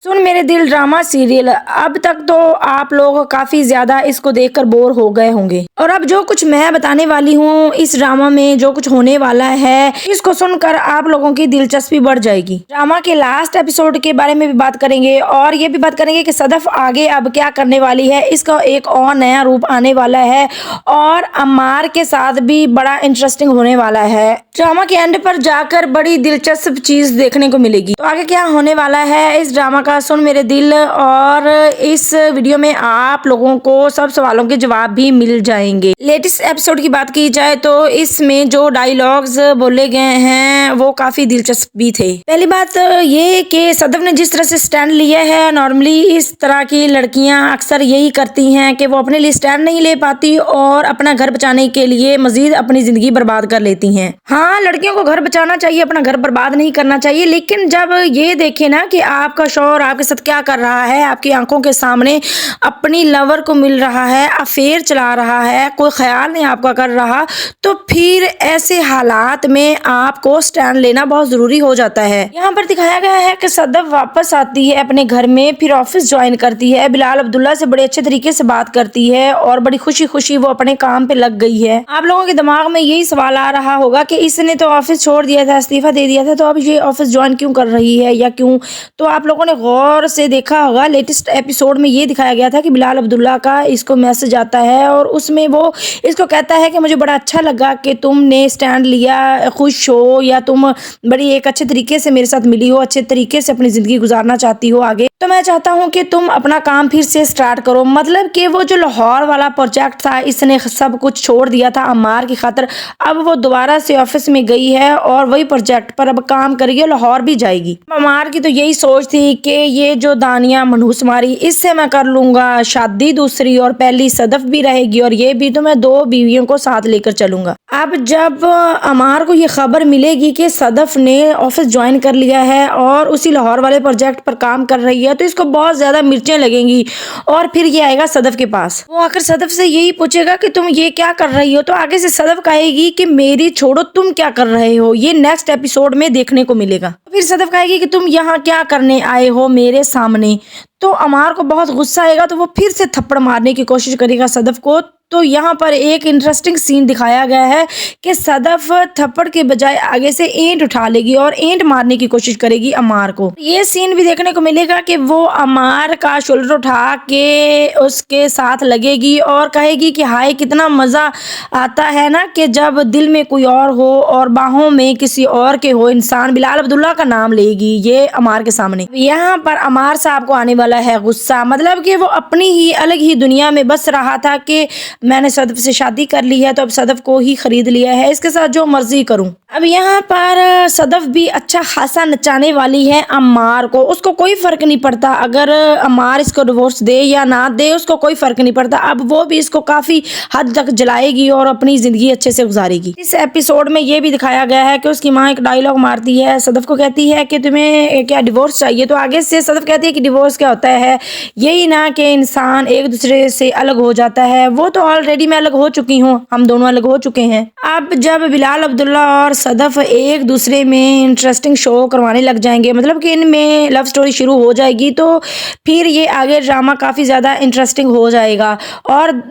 सुन मेरे दिल drama serial. अब तक तो आप लोग काफी ज्यादा इसको देखकर बोर हो गए होंगे, और अब जो कुछ मैं बताने वाली हूँ इस ड्रामा में जो कुछ होने वाला है, इसको सुनकर आप लोगों की दिलचस्पी बढ़ जाएगी। ड्रामा के लास्ट एपिसोड के बारे में भी बात करेंगे, और ये भी बात करेंगे कि सदफ आगे अब क्या करने वाली है। इसका एक और नया रूप आने वाला है, और अम्मार के साथ भी बड़ा इंटरेस्टिंग होने वाला है। ड्रामा के एंड पर जाकर बड़ी दिलचस्प चीज देखने को मिलेगी। तो आगे क्या होने वाला है इस ड्रामा का, सुन मेरे दिल। और इस वीडियो में आप लोगों को सब सवालों के जवाब भी मिल जाएंगे। लेटेस्ट एपिसोड की बात की जाए तो इसमें जो डायलॉग्स बोले गए हैं वो काफी दिलचस्प भी थे। पहली बात ये कि सदफ ने जिस तरह से स्टैंड लिया है, नॉर्मली इस तरह की लड़कियां अक्सर यही करती हैं कि वो अपने लिए स्टैंड नहीं ले पाती और अपना घर बचाने के लिए मजीद अपनी जिंदगी बर्बाद कर लेती हैं। हाँ, लड़कियों को घर बचाना चाहिए, अपना घर बर्बाद नहीं करना चाहिए, लेकिन जब ये देखे ना कि आपका शौहर आपके साथ क्या कर रहा है, आपकी आंखों के सामने अपनी लवर को मिल रहा है, अफेयर चला रहा है, कोई ख्याल नहीं आपका कर रहा, तो फिर ऐसे हालात में आपको स्टैंड लेना बहुत जरूरी हो जाता है। यहाँ पर दिखाया गया है कि सदफ वापस आती है अपने घर में, फिर ऑफिस ज्वाइन करती है, बिलाल अब्दुल्ला से बड़े अच्छे तरीके से बात करती है और बड़ी खुशी खुशी वो अपने काम पे लग गई है। आप लोगों के दिमाग में यही सवाल आ रहा होगा कि इसने तो ऑफिस छोड़ दिया था, इस्तीफा दे दिया था, तो अब ये ऑफिस ज्वाइन क्यों कर रही है या क्यों। तो आप लोगों ने गौर से देखा होगा, लेटेस्ट एपिसोड में ये दिखाया गया था कि बिलाल अब्दुल्ला का इसको मैसेज आता है और उसमें वो इसको कहता है कि मुझे बड़ा अच्छा लगा कि तुमने स्टैंड लिया, खुश हो या तुम बड़ी एक अच्छे तरीके से मेरे साथ मिली हो, अच्छे तरीके से अपनी जिंदगी गुजारना चाहती हो आगे, तो मैं चाहता हूँ कि तुम अपना काम फिर से स्टार्ट करो। मतलब कि वो जो लाहौर वाला प्रोजेक्ट था, इसने सब कुछ छोड़ दिया था अम्मार की खातिर, अब वो दोबारा से ऑफिस में गई है और वही प्रोजेक्ट पर अब काम करेगी, लाहौर भी जाएगी। अम्मार की तो यही सोच थी कि ये जो दानिया मनहूस मारी, इससे मैं कर लूंगा शादी दूसरी, और पहली सदफ भी रहेगी और ये भी, तो मैं दो बीवियों को साथ लेकर चलूंगा। अब जब अम्मार को ये खबर मिलेगी कि सदफ ने ऑफिस ज्वाइन कर लिया है और उसी लाहौर वाले प्रोजेक्ट पर काम कर रही है, तो इसको बहुत ज्यादा मिर्चें लगेंगी और फिर ये आएगा सदफ के पास। वो आकर सदफ से यही पूछेगा कि तुम ये क्या कर रही हो, तो आगे से सदफ कहेगी कि मेरी छोड़ो, तुम क्या कर रहे हो। ये नेक्स्ट एपिसोड में देखने को मिलेगा। फिर सदफ कहेगी कि तुम यहाँ क्या करने आए हो मेरे सामने। तो अम्मार को बहुत गुस्सा आएगा, तो वो फिर से थप्पड़ मारने की कोशिश करेगा सदफ को। तो यहाँ पर एक इंटरेस्टिंग सीन दिखाया गया है कि सदफ थप्पड़ के बजाय आगे से ईंट उठा लेगी और ईंट मारने की कोशिश करेगी अम्मार को। ये सीन भी देखने को मिलेगा कि वो अम्मार का शोल्डर उठा के उसके साथ लगेगी और कहेगी कि हाय कितना मजा आता है ना कि जब दिल में कोई और हो और बाहों में किसी और के हो इंसान। बिलाल अब्दुल्ला का नाम लेगी ये अम्मार के सामने। यहाँ पर अम्मार साहब को आने वाला है गुस्सा, मतलब कि वो अपनी ही अलग ही दुनिया में बस रहा था कि मैंने सदफ से शादी कर ली है तो अब सदफ को ही खरीद लिया है, इसके साथ जो मर्जी करूं। अब यहाँ पर सदफ भी अच्छा खासा नचाने वाली है अम्मार को, उसको कोई फर्क नहीं पड़ता अगर अम्मार इसको डिवोर्स दे या ना दे, उसको कोई फर्क नहीं पड़ता। अब वो भी इसको काफी हद तक जलाएगी और अपनी जिंदगी अच्छे से गुजारेगी। इस एपिसोड में ये भी दिखाया गया है कि उसकी माँ एक डायलॉग मारती है, सदफ को कहती है कि तुम्हें क्या डिवोर्स चाहिए, तो आगे से सदफ कहती है कि डिवोर्स क्या होता है, यही ना कि इंसान एक दूसरे से अलग हो जाता है। वो तो ऑलरेडी मैं अलग हो चुकी हूँ, हम दोनों अलग हो चुके हैं। अब जब बिलाल अब्दुल्ला और सदफ एक दूसरे में इंटरेस्टिंग शो करवाने लग जाएंगे, मतलब कि इनमें लव स्टोरी शुरू हो जाएगी, तो फिर ये आगे ड्रामा काफ़ी ज़्यादा इंटरेस्टिंग हो जाएगा। और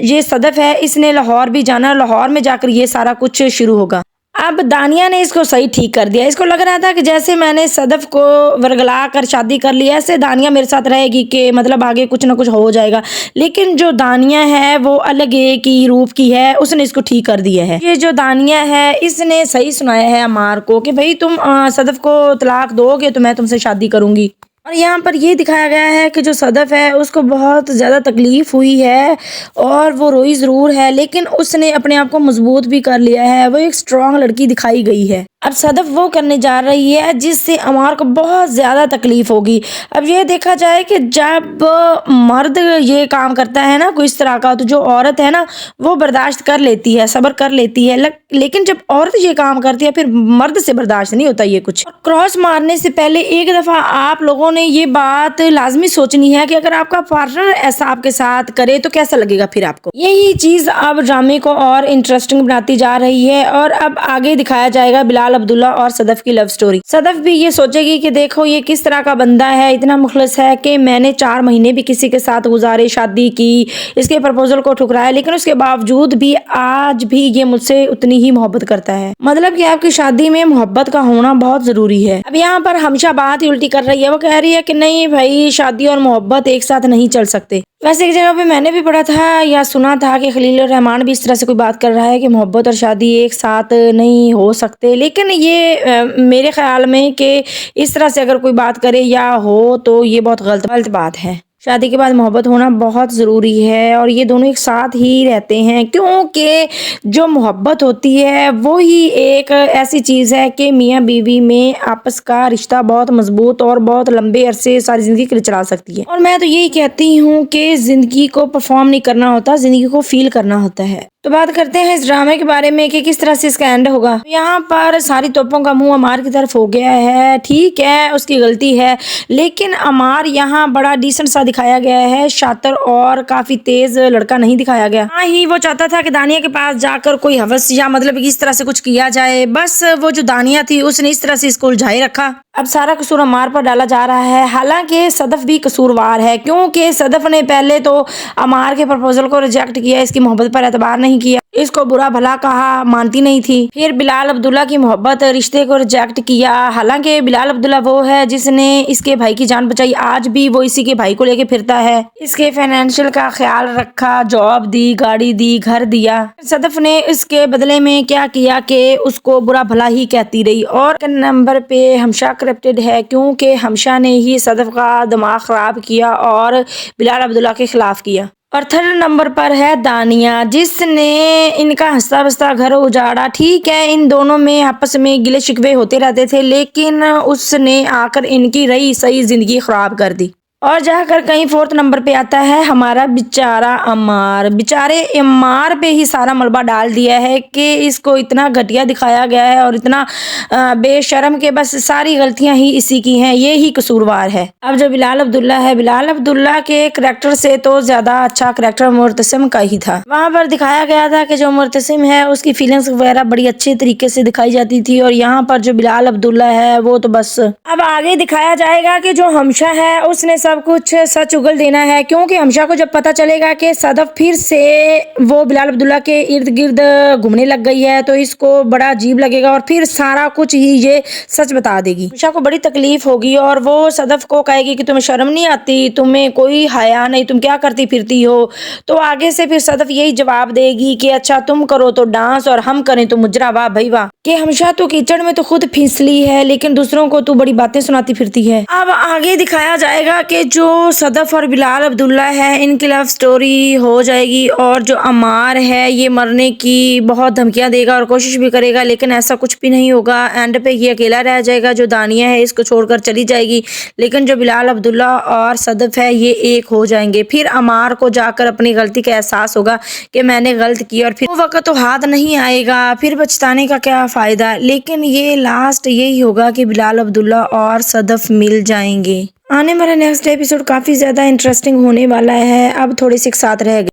ये सदफ है, इसने लाहौर भी जाना, लाहौर में जाकर ये सारा कुछ शुरू होगा। अब दानिया ने इसको सही ठीक कर दिया। इसको लग रहा था कि जैसे मैंने सदफ को वर्गला कर शादी कर लिया, ऐसे दानिया मेरे साथ रहेगी कि मतलब आगे कुछ ना कुछ हो जाएगा, लेकिन जो दानिया है वो अलग एक ही रूप की है, उसने इसको ठीक कर दिया है। ये जो दानिया है इसने सही सुनाया है अम्मार को कि भाई तुम सदफ को तलाक दोगे तो मैं तुमसे शादी करूंगी। और यहाँ पर ये दिखाया गया है कि जो सदफ है उसको बहुत ज़्यादा तकलीफ हुई है और वो रोई ज़रूर है, लेकिन उसने अपने आप को मजबूत भी कर लिया है, वो एक स्ट्रॉन्ग लड़की दिखाई गई है। अब सदफ वो करने जा रही है जिससे अम्मार को बहुत ज़्यादा तकलीफ होगी। अब ये देखा जाए कि जब मर्द ये काम करता है ना कोई इस तरह का, तो जो औरत है ना वो बर्दाश्त कर लेती है, सब्र कर लेती है, लेकिन जब औरत ये काम करती है फिर मर्द से बर्दाश्त नहीं होता ये कुछ। क्रॉस मारने से पहले एक दफ़ा आप लोगों ने ये बात लाजमी सोचनी है कि अगर आपका पार्टनर ऐसा आपके साथ करे तो कैसा लगेगा फिर आपको। यही चीज़ अब ड्रामे को और इंटरेस्टिंग बनाती जा रही है। और अब आगे दिखाया जाएगा बिलाल अब्दुल्ला और सदफ की लव स्टोरी। सदफ भी ये सोचेगी कि देखो ये किस तरह का बंदा है, इतना मुखलिस है कि मैंने 4 महीने भी किसी के साथ गुजारे, शादी की, इसके प्रपोजल को ठुकराया, लेकिन उसके बावजूद भी आज भी ये मुझसे उतनी ही मोहब्बत करता है। मतलब कि आपकी शादी में मोहब्बत का होना बहुत जरूरी है। अब यहाँ पर हमेशा बात ही उल्टी कर रही है। वो कह रही है कि नहीं भाई, शादी और मोहब्बत एक साथ नहीं चल सकते। वैसे एक जगह पे मैंने भी पढ़ा था या सुना था कि खलील रहमान भी इस तरह से कोई बात कर रहा है कि मोहब्बत और शादी एक साथ नहीं हो सकते, लेकिन ये मेरे ख्याल में कि इस तरह से अगर कोई बात करे या हो तो ये बहुत गलत बात है। शादी के बाद मोहब्बत होना बहुत ज़रूरी है और ये दोनों एक साथ ही रहते हैं, क्योंकि जो मोहब्बत होती है वो ही एक ऐसी चीज़ है कि मियाँ बीवी में आपस का रिश्ता बहुत मजबूत और बहुत लंबे अरसे सारी ज़िंदगी के लिए चला सकती है। और मैं तो यही कहती हूँ कि ज़िंदगी को परफॉर्म नहीं करना होता, ज़िंदगी को फील करना होता है। तो बात करते हैं इस ड्रामे के बारे में कि किस तरह से इसका एंड होगा। यहाँ पर सारी तोपों का मुंह अमार की तरफ हो गया है। ठीक है, उसकी गलती है, लेकिन अमार यहाँ बड़ा डिसेंट सा दिखाया गया है, शातिर और काफी तेज लड़का नहीं दिखाया गया। हाँ ही वो चाहता था कि दानिया के पास जाकर कोई हवस या मतलब इस तरह से कुछ किया जाए, बस वो जो दानिया थी उसने इस तरह से इसको उलझाई रखा। अब सारा कसूर अमार पर डाला जा रहा है, हालांकि सदफ भी कसूरवार है, क्योंकि सदफ ने पहले तो अमार के प्रपोजल को रिजेक्ट किया, इसकी मोहब्बत पर एतबार नहीं किया, इसको बुरा भला कहा, मानती नहीं थी। फिर बिलाल अब्दुल्ला की मोहब्बत रिश्ते को रिजेक्ट किया, हालांकि बिलाल अब्दुल्ला वो है जिसने इसके भाई की जान बचाई, आज भी वो इसी के भाई को लेके फिरता है, इसके फाइनेंशियल का ख्याल रखा, जॉब दी, गाड़ी दी, घर दिया। सदफ ने इसके बदले में क्या किया कि उसको बुरा भला ही कहती रही। और नंबर पे हमशा करप्टेड है, क्योंकि हमशा ने ही सदफ का दिमाग खराब किया और बिलाल अब्दुल्ला के खिलाफ किया। और थर्ड नंबर पर है दानिया, जिसने इनका हंसता बसता घर उजाड़ा। ठीक है, इन दोनों में आपस में गिले शिकवे होते रहते थे, लेकिन उसने आकर इनकी रही सही जिंदगी खराब कर दी। और जाकर कहीं फोर्थ नंबर पे आता है हमारा बेचारा अमार। बेचारे अमार पे ही सारा मलबा डाल दिया है कि इसको इतना घटिया दिखाया गया है और इतना बेशर्म के बस सारी गलतियां ही इसी की हैं, ये ही कसूरवार है। अब जो बिलाल अब्दुल्ला है, बिलाल अब्दुल्ला के करैक्टर से तो ज्यादा अच्छा करैक्टर मुर्तसिम का ही था। वहां पर दिखाया गया था कि जो मुर्तसिम है उसकी फीलिंग्स वगैरह बड़ी अच्छे तरीके से दिखाई जाती थी, और यहाँ पर जो बिलाल अब्दुल्ला है वो तो बस। अब आगे दिखाया जाएगा कि जो हमशा है उसने सब कुछ सच उगल देना है, क्योंकि हमशा को जब पता चलेगा कि सदफ फिर से वो बिलाल अब्दुल्ला के इर्द गिर्द घूमने लग गई है तो इसको बड़ा अजीब लगेगा और फिर सारा कुछ ही ये सच बता देगी। हमशा को बड़ी तकलीफ होगी और वो सदफ को कहेगी कि तुम्हें शर्म नहीं आती, तुम्हें कोई हया नहीं, तुम क्या करती फिरती हो। तो आगे से फिर सदफ यही जवाब देगी कि अच्छा तुम करो तो डांस और हम करें तो मुजरा, वाह भाई वाह, कि हमशा तो कीचड़ में तो खुद फिसली है लेकिन दूसरों को तू बड़ी बातें सुनाती फिरती है। अब आगे दिखाया जाएगा कि जो सदफ और बिलाल अब्दुल्ला है इनकी लव स्टोरी हो जाएगी, और जो अमार है ये मरने की बहुत धमकियां देगा और कोशिश भी करेगा, लेकिन ऐसा कुछ भी नहीं होगा। एंड पे ये अकेला रह जाएगा, जो दानिया है इसको छोड़कर चली जाएगी, लेकिन जो बिलाल अब्दुल्ला और सदफ है ये एक हो जाएंगे। फिर अमार को जाकर अपनी गलती का एहसास होगा कि मैंने गलत किया, और फिर वो वक्त तो हाथ नहीं आएगा, फिर बचताने का क्या फायदा। लेकिन ये लास्ट यही होगा कि बिलाल अब्दुल्ला और सदफ मिल जाएंगे। आने वाला नेक्स्ट एपिसोड काफी ज्यादा इंटरेस्टिंग होने वाला है। अब थोड़े से साथ रह गए।